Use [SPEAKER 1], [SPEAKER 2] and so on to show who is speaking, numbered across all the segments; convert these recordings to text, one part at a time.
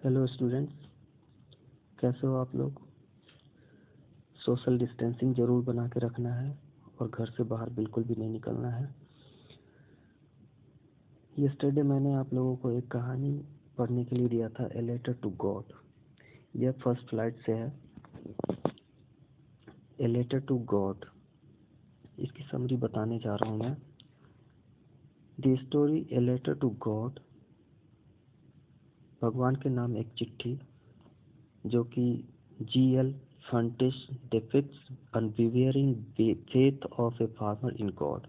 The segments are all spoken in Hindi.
[SPEAKER 1] हेलो स्टूडेंट्स, कैसे हो आप लोग। सोशल डिस्टेंसिंग ज़रूर बना के रखना है और घर से बाहर बिल्कुल भी नहीं निकलना है। यस्टरडे मैंने आप लोगों को एक कहानी पढ़ने के लिए दिया था, ए लेटर टू गॉड। यह फर्स्ट फ्लाइट से है, ए लेटर टू गॉड। इसकी समरी बताने जा रहा हूँ मैं। The story a letter to God, भगवान के नाम एक चिट्ठी, जो कि G.L. Funtish depicts unwavering faith of a farmer in God।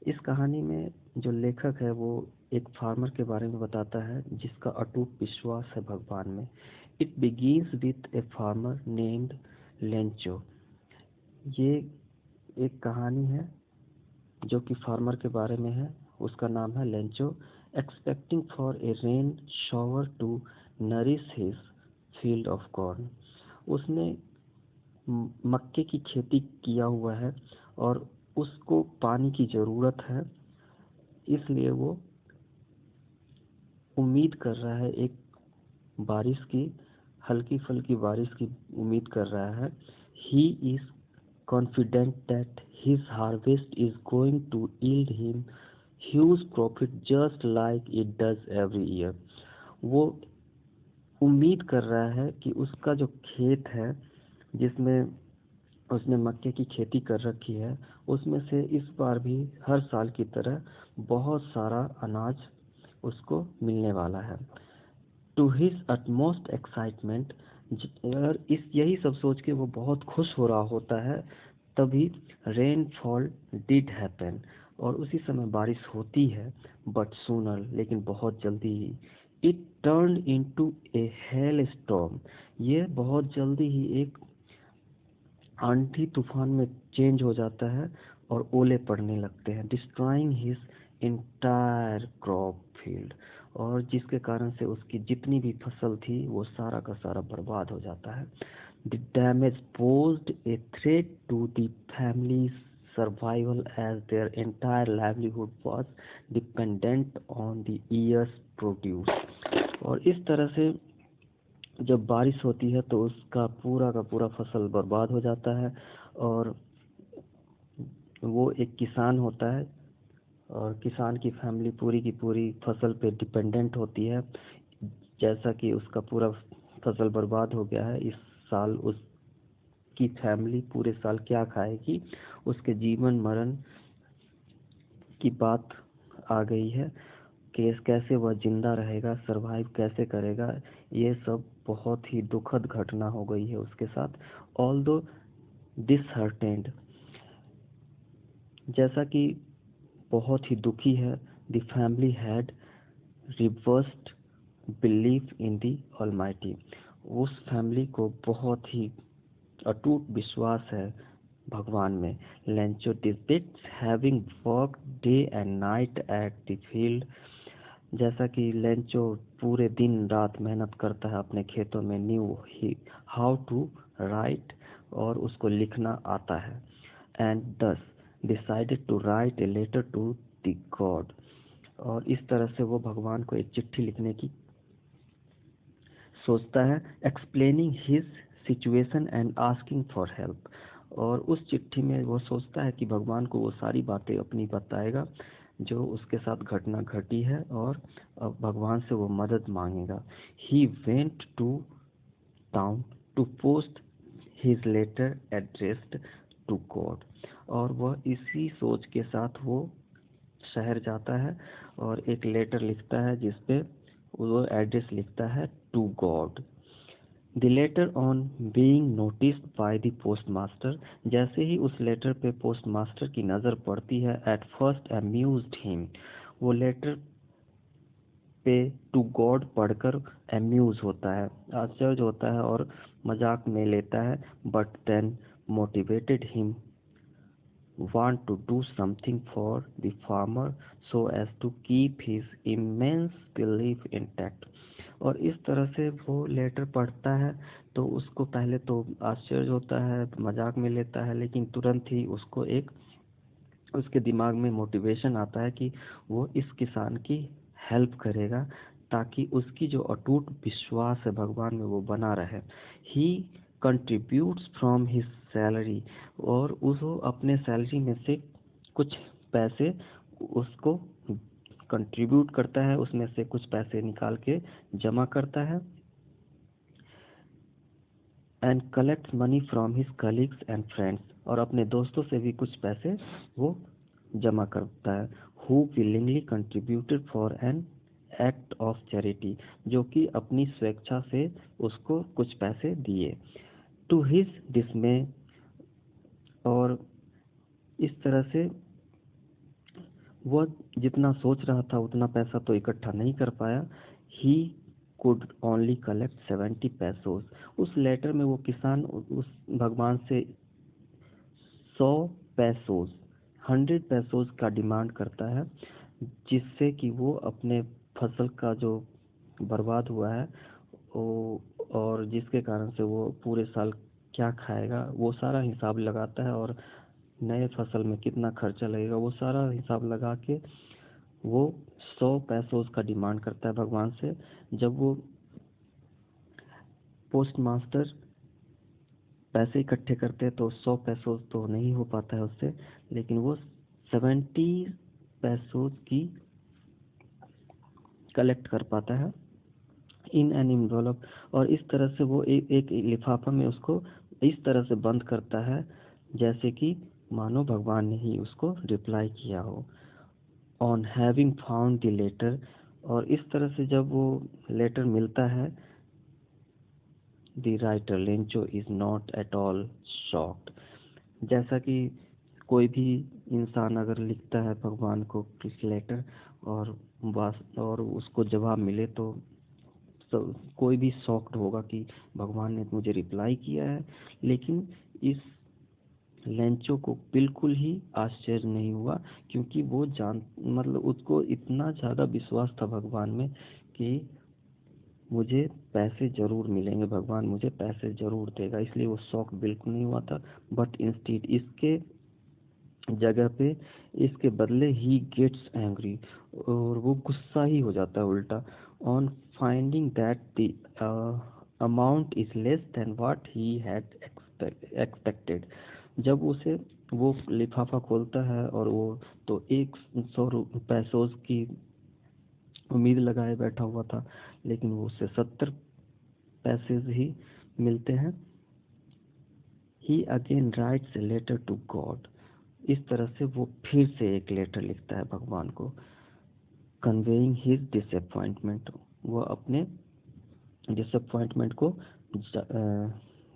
[SPEAKER 1] इस कहानी में जो लेखक है वो एक फार्मर के बारे में बताता है जिसका अटूट विश्वास है भगवान में। It begins with a farmer named Lencho. ये एक कहानी है जो कि फार्मर के बारे में है, उसका नाम है Lencho. Expecting for a rain shower to nourish his field of corn. उसने मक्के की खेती किया हुआ है और उसको पानी की ज़रूरत है, इसलिए वो उम्मीद कर रहा है एक बारिश की, हल्की फुल्की बारिश की उम्मीद कर रहा है। He is confident that his harvest is going to yield him huge profit just like it does every year. वो उम्मीद कर रहा है कि उसका जो खेत है जिसमें उसने मक्के की खेती कर रखी है, उसमें से इस बार भी हर साल की तरह बहुत सारा अनाज उसको मिलने वाला है। टू हिज अटमोस्ट एक्साइटमेंट, और इस यही सब सोच के वो बहुत खुश हो रहा होता है, तभी रेनफॉल डिड हैपन, और उसी समय बारिश होती है। बट सूनर, लेकिन बहुत जल्दी ही, it turn into a hell storm. ये बहुत जल्दी ही एक आंधी तूफान में चेंज हो जाता है और ओले पड़ने लगते हैं, destroying his entire crop field, और जिसके कारण से उसकी जितनी भी फसल थी वो सारा का सारा बर्बाद हो जाता है। The damage posed a threat to the family survival as their entire livelihood was dependent on the year's produce. और इस तरह से जब बारिश होती है तो उसका पूरा का पूरा फसल बर्बाद हो जाता है, और वो एक किसान होता है और किसान की फैमिली पूरी की पूरी फसल पे डिपेंडेंट होती है। जैसा कि उसका पूरा फसल बर्बाद हो गया है, इस साल उसकी फैमिली पूरे साल क्या खाएगी, उसके जीवन मरण की बात आ गई है। कैसे वह जिंदा रहेगा, सरवाइव कैसे करेगा, ये सब बहुत ही दुखद घटना हो गई है उसके साथ। ऑल्दो डिसहर्टेंड, जैसा कि बहुत ही दुखी है, the family had reversed belief in the almighty. उस फैमिली को बहुत ही अटूट विश्वास है भगवान में। Lencho depicts having work day and night at the field. जैसा कि लेंचो पूरे दिन रात मेहनत करता है अपने खेतों में, knew he how to write, और उसको लिखना आता है। And thus decided to write a letter to the God, और इस तरह से वो भगवान को एक चिट्ठी लिखने की सोचता है। Explaining his situation and asking for help, और उस चिट्ठी में वो सोचता है कि भगवान को वो सारी बातें अपनी बताएगा जो उसके साथ घटना घटी है, और अब भगवान से वो मदद मांगेगा। He went to town to post his letter addressed to God, और वह इसी सोच के साथ वो शहर जाता है और एक लेटर लिखता है जिसपे वो एड्रेस लिखता है to God. The letter on being noticed by the post master, जैसे ही उस लेटर पे पोस्ट मास्टर की नज़र पड़ती है, एट फर्स्ट अम्यूज्ड हिम, वो लेटर पे टू गॉड पढ़कर अम्यूज होता है, आश्चर्य होता है और मजाक में लेता है। But then motivated him want to do something for the farmer so as to keep his immense belief intact। और इस तरह से वो लेटर पढ़ता है तो उसको पहले तो आश्चर्य होता है, मजाक में लेता है, लेकिन तुरंत ही उसको एक उसके दिमाग में मोटिवेशन आता है कि वो इस किसान की हेल्प करेगा ताकि उसकी जो अटूट विश्वास है भगवान में वो बना रहे। ही कंट्रीब्यूट्स फ्रॉम हिज सैलरी, और उसको अपने सैलरी में से कुछ पैसे उसको कंट्रीब्यूट करता है, उसमें से कुछ पैसे निकाल के जमा करता है। And collects money from his colleagues and friends, और अपने दोस्तों से भी कुछ पैसे वो जमा करता है। Who willingly contributed for an act of charity, जो कि अपनी स्वेच्छा से उसको कुछ पैसे दिए। टू हिज डिसमे, और इस तरह से वह जितना सोच रहा था उतना पैसा तो इकट्ठा नहीं कर पाया। He could only collect 70 पैसोस। उस लेटर में वो किसान उस भगवान से 100 पैसोस 100 पैसोस का डिमांड करता है, जिससे कि वो अपने फसल का जो बर्बाद हुआ है और जिसके कारण से वो पूरे साल क्या खाएगा वो सारा हिसाब लगाता है, और नए फसल में कितना खर्चा लगेगा वो सारा हिसाब लगा के वो 100 पैसों का डिमांड करता है भगवान से। जब वो पोस्ट मास्टर पैसे इकट्ठे करते हैं तो 100 पैसों तो नहीं हो पाता है उससे, लेकिन वो 70 पैसों की कलेक्ट कर पाता है इन एन इन्वेलप। और इस तरह से वो एक लिफाफा में उसको इस तरह से बंद करता है जैसे कि मानो भगवान ने ही उसको रिप्लाई किया हो। On having found the letter, और इस तरह से जब वो लेटर मिलता है, the writer Lencho is not at all shocked. जैसा कि कोई भी इंसान अगर लिखता है भगवान को किस लेटर और उसको जवाब मिले तो कोई भी शॉक्ड होगा कि भगवान ने मुझे रिप्लाई किया है। लेकिन इस लेंचो को बिल्कुल ही आश्चर्य नहीं हुआ, क्योंकि वो मतलब उसको इतना ज़्यादा विश्वास था भगवान में कि मुझे पैसे जरूर मिलेंगे, भगवान मुझे पैसे जरूर देगा, इसलिए वो शॉक बिल्कुल नहीं हुआ था। बट इंस्टीड, इसके जगह पे इसके बदले ही गेट्स एंग्री, और वो गुस्सा ही हो जाता है उल्टा। On finding that the amount is less than what he had expected. जब उसे वो लिफाफा खोलता है और वो तो 100 पैसों की उम्मीद लगाए बैठा हुआ था, लेकिन वो उसे 70 पैसे ही मिलते हैं। He again writes a letter to God, इस तरह से वो फिर से एक लेटर लिखता है भगवान को, कन्वेइंग हिज डिसअपॉइंटमेंट। वो अपने डिसअपॉइंटमेंट को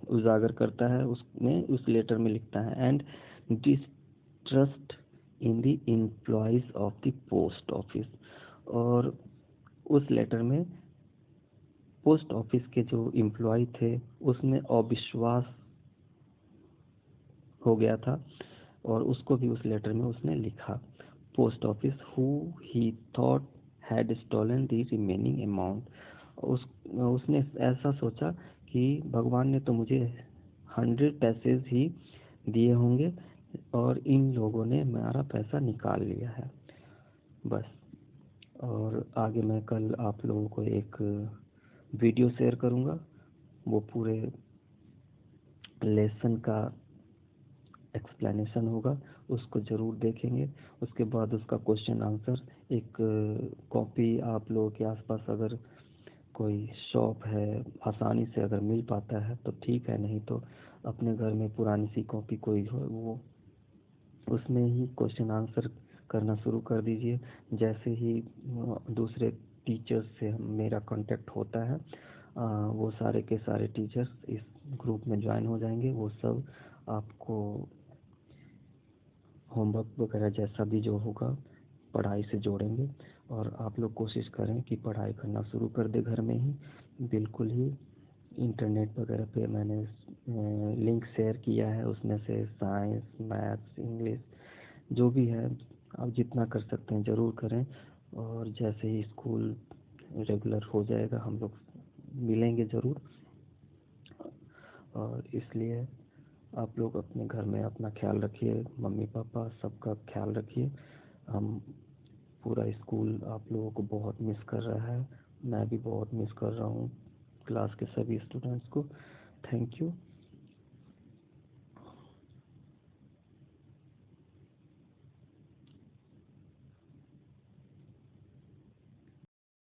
[SPEAKER 1] उजागर करता है, उसमें उस लेटर में लिखता है। And distrust in the employees of the post office, और उस लेटर में पोस्ट ऑफिस के जो एम्प्लॉय थे उसमें अविश्वास हो गया था, और उसको भी उस लेटर में उसने लिखा। Post office who he thought had stolen the remaining amount, उसने ऐसा सोचा कि भगवान ने तो मुझे 100 पैसे ही दिए होंगे और इन लोगों ने मेरा पैसा निकाल लिया है बस। और आगे मैं कल आप लोगों को एक वीडियो शेयर करूँगा, वो पूरे लेसन का एक्सप्लेनेशन होगा, उसको ज़रूर देखेंगे। उसके बाद उसका क्वेश्चन आंसर एक कॉपी आप लोगों के आसपास अगर कोई शॉप है आसानी से अगर मिल पाता है तो ठीक है, नहीं तो अपने घर में पुरानी सी कॉपी कोई हो वो उसमें ही क्वेश्चन आंसर करना शुरू कर दीजिए। जैसे ही दूसरे टीचर्स से मेरा कांटेक्ट होता है वो सारे के सारे टीचर्स इस ग्रुप में ज्वाइन हो जाएंगे। वो सब आपको होमवर्क वगैरह जैसा भी जो होगा पढ़ाई से जोड़ेंगे, और आप लोग कोशिश करें कि पढ़ाई करना शुरू कर दे घर में ही। बिल्कुल ही इंटरनेट वगैरह पे मैंने लिंक शेयर किया है, उसमें से साइंस, मैथ्स, इंग्लिश जो भी है आप जितना कर सकते हैं ज़रूर करें। और जैसे ही स्कूल रेगुलर हो जाएगा हम लोग मिलेंगे ज़रूर। और इसलिए आप लोग अपने घर में अपना ख्याल रखिए, मम्मी पापा सबका ख्याल रखिए। हम पूरा स्कूल आप लोगों को बहुत मिस कर रहा है, मैं भी बहुत मिस कर रहा हूँ क्लास के सभी स्टूडेंट्स को। Thank you.